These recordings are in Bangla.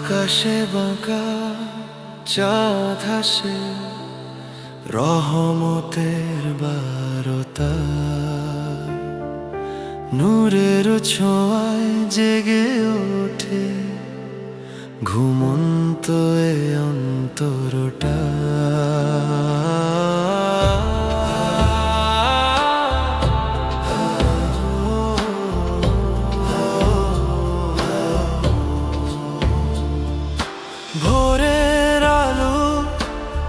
আকাশে বাঁকা চাঁদ হাসে রহমতের বারতা, নূরের ছোঁয়ায় জেগে ওঠে ঘুমন্ত এ অন্তরটা। ভোরের আলো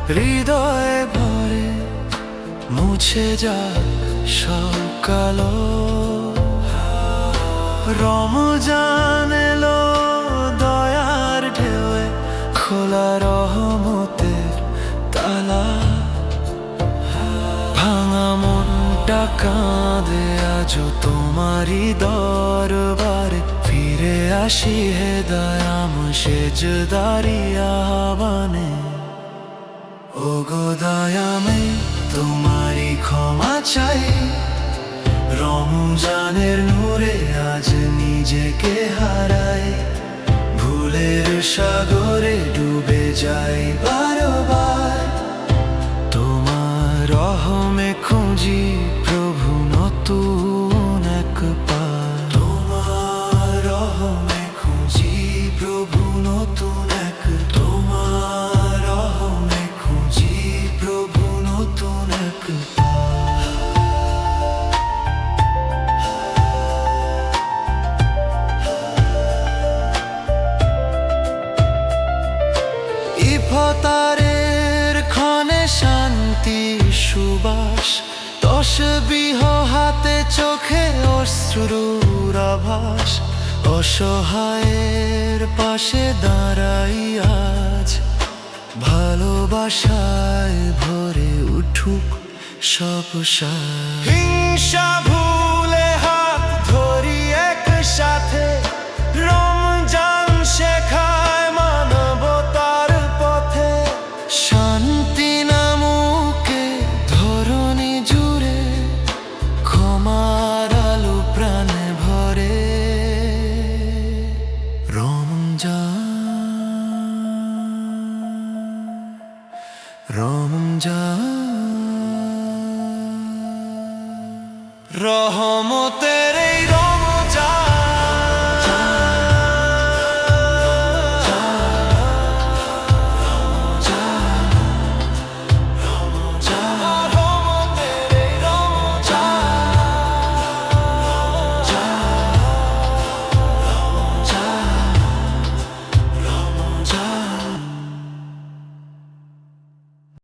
হৃদয়ে ভরে মুছে যাক সব কালো। রমজান এলো দয়ার ঢেউয়ে খোলা রহমতের তালা। ভাঙা মনটা কাঁদে আজও তোমারই দরবারে, ফিরে আসি হেদায়াম সেজদারি আহ্বানে। ওগো দয়ামে তোমারই ক্ষমা চাই, রমজানের নূরে আজ নিজেকে হারাই। ভুলের সাগরে ডুবে যাই বারবার, তোমার রহমে খুঁজি প্রভু নতুন এক পার। তোমার রহমে খুঁজি প্রভু নতুন এক, তোমার রহমে খুঁজি প্রভু নতুন এক পার। ইফতারের ক্ষণে শান্তি সুবাস, তসবিহ হাতে চোখে অশ্রুর আভাস। অসহায়ের পাশে দাঁড়াই আজ, ভালোবাসায় ভরে উঠুক সব সাজ। হিংসা ভুলে হাত ধরি একসাথে, রমজান শেখায় মানবতার পথে। শান্তি নামুকে ধরণী জুড়ে, ক্ষমার আলো প্রাণে ভরে। রমজান